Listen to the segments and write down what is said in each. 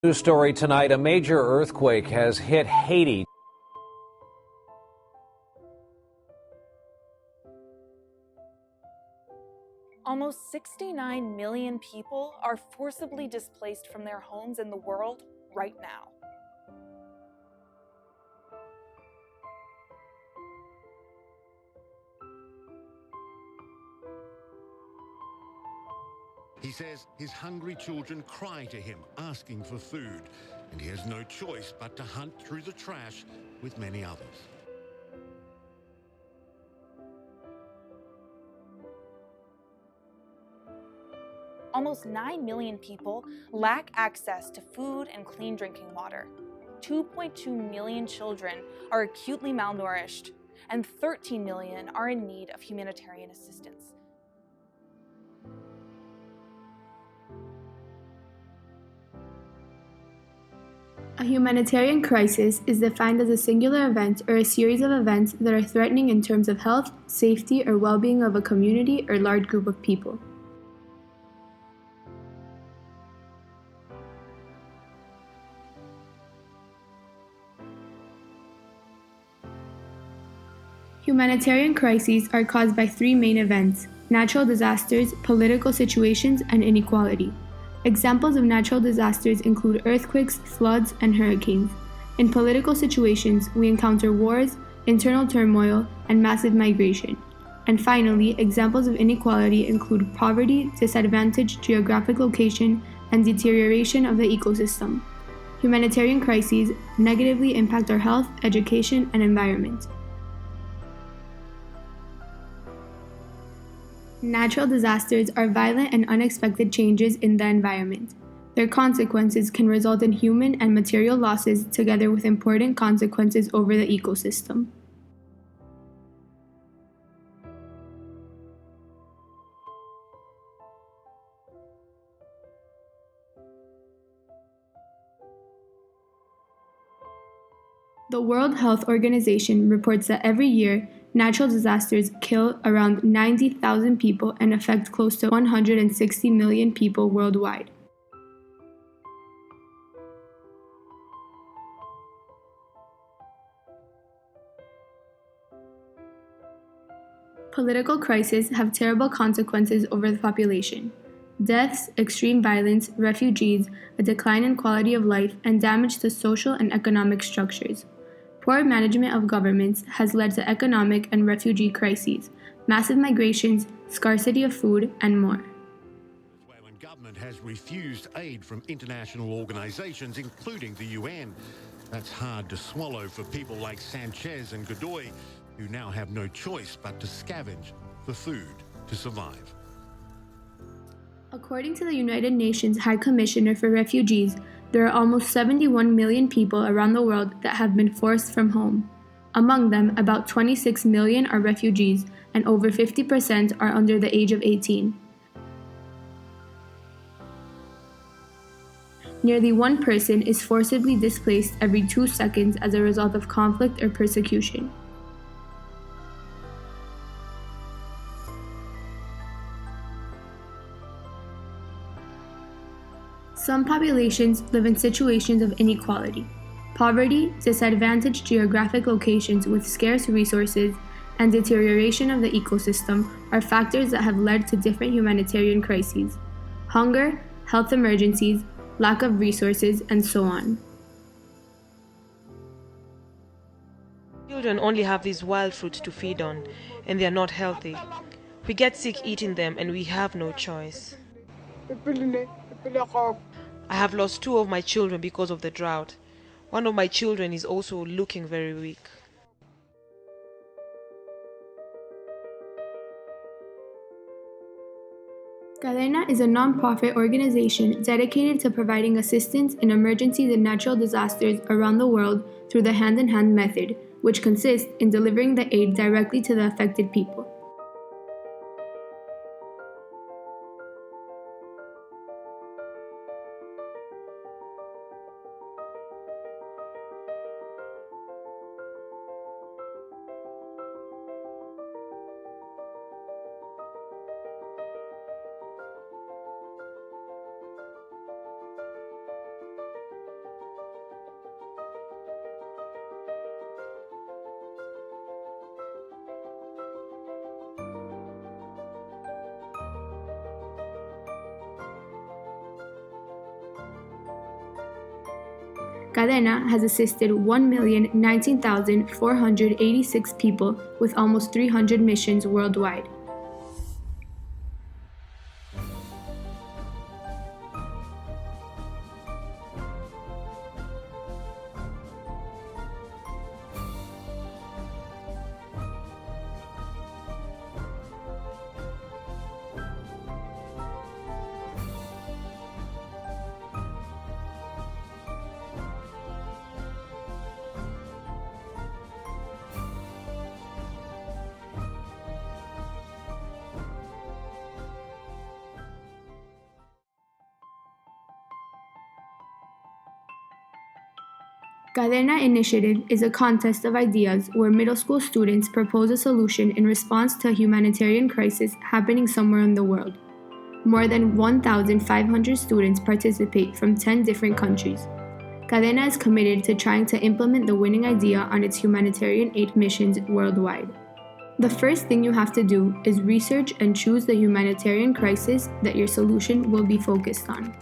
News story tonight, a major earthquake has hit Haiti. Almost 69 million people are forcibly displaced from their homes in the world right now. He says his hungry children cry to him, asking for food, and he has no choice but to hunt through the trash with many others. Almost 9 million people lack access to food and clean drinking water. 2.2 million children are acutely malnourished, and 13 million are in need of humanitarian assistance. A humanitarian crisis is defined as a singular event or a series of events that are threatening in terms of health, safety, or well-being of a community or large group of people. Humanitarian crises are caused by three main events: natural disasters, political situations, and inequality. Examples of natural disasters include earthquakes, floods, and hurricanes. In political situations, we encounter wars, internal turmoil, and massive migration. And finally, examples of inequality include poverty, disadvantaged geographic location, and deterioration of the ecosystem. Humanitarian crises negatively impact our health, education, and environment. Natural disasters are violent and unexpected changes in the environment. Their consequences can result in human and material losses together with important consequences over the ecosystem. The World Health Organization reports that every year, natural disasters kill around 90,000 people and affect close to 160 million people worldwide. Political crises have terrible consequences over the population. Deaths, extreme violence, refugees, a decline in quality of life, and damage to social and economic structures. Poor management of governments has led to economic and refugee crises, massive migrations, scarcity of food, and more. The Venezuelan government has refused aid from international organizations, including the UN. That's hard to swallow for people like Sanchez and Godoy, who now have no choice but to scavenge for food to survive. According to the United Nations High Commissioner for Refugees, there are almost 71 million people around the world that have been forced from home. Among them, about 26 million are refugees, and over 50% are under the age of 18. Nearly one person is forcibly displaced every 2 seconds as a result of conflict or persecution. Some populations live in situations of inequality. Poverty, disadvantaged geographic locations with scarce resources, and deterioration of the ecosystem are factors that have led to different humanitarian crises: hunger, health emergencies, lack of resources, and so on. Children only have these wild fruits to feed on, and they are not healthy. We get sick eating them, and we have no choice. I have lost 2 of my children because of the drought. One of my children is also looking very weak. Cadena is a non-profit organization dedicated to providing assistance in emergencies and natural disasters around the world through the hand-in-hand method, which consists in delivering the aid directly to the affected people. Cadena has assisted 1,019,486 people with almost 300 missions worldwide. Cadena Initiative is a contest of ideas where middle school students propose a solution in response to a humanitarian crisis happening somewhere in the world. More than 1,500 students participate from 10 different countries. Cadena is committed to trying to implement the winning idea on its humanitarian aid missions worldwide. The first thing you have to do is research and choose the humanitarian crisis that your solution will be focused on.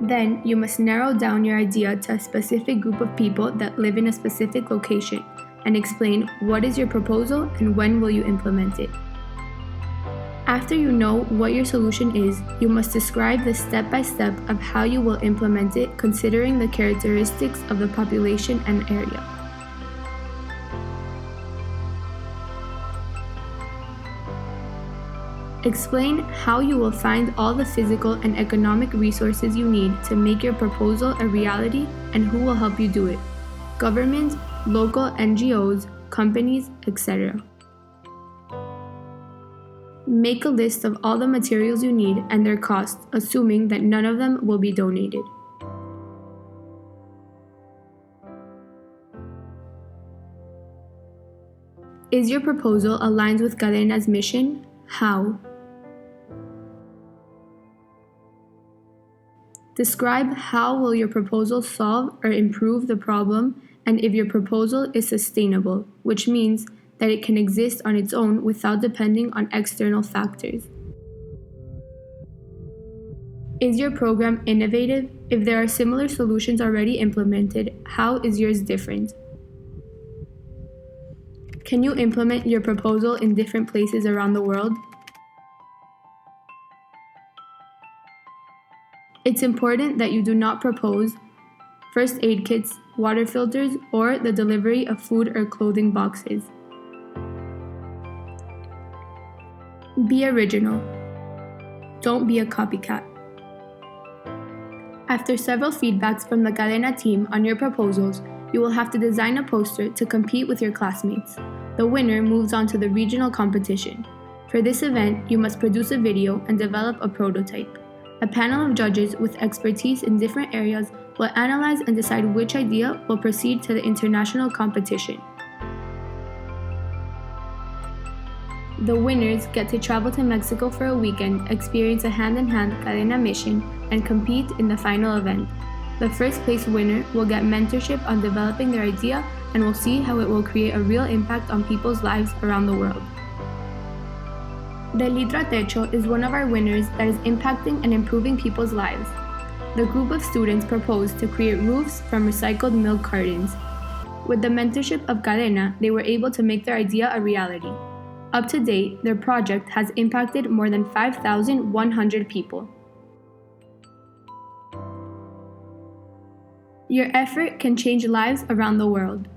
Then, you must narrow down your idea to a specific group of people that live in a specific location and explain what is your proposal and when will you implement it. After you know what your solution is, you must describe the step-by-step of how you will implement it considering the characteristics of the population and area. Explain how you will find all the physical and economic resources you need to make your proposal a reality and who will help you do it: government, local NGOs, companies, etc. Make a list of all the materials you need and their costs, assuming that none of them will be donated. Is your proposal aligned with Cadena's mission? How? Describe how will your proposal solve or improve the problem and if your proposal is sustainable, which means that it can exist on its own without depending on external factors. Is your program innovative? If there are similar solutions already implemented, how is yours different? Can you implement your proposal in different places around the world? It's important that you do not propose first aid kits, water filters, or the delivery of food or clothing boxes. Be original. Don't be a copycat. After several feedbacks from the Cadena team on your proposals, you will have to design a poster to compete with your classmates. The winner moves on to the regional competition. For this event, you must produce a video and develop a prototype. A panel of judges with expertise in different areas will analyze and decide which idea will proceed to the international competition. The winners get to travel to Mexico for a weekend, experience a hand-in-hand Cadena mission, and compete in the final event. The first place winner will get mentorship on developing their idea and will see how it will create a real impact on people's lives around the world. Del Litro a Techo is one of our winners that is impacting and improving people's lives. The group of students proposed to create roofs from recycled milk cartons. With the mentorship of Cadena, they were able to make their idea a reality. Up to date, their project has impacted more than 5,100 people. Your effort can change lives around the world.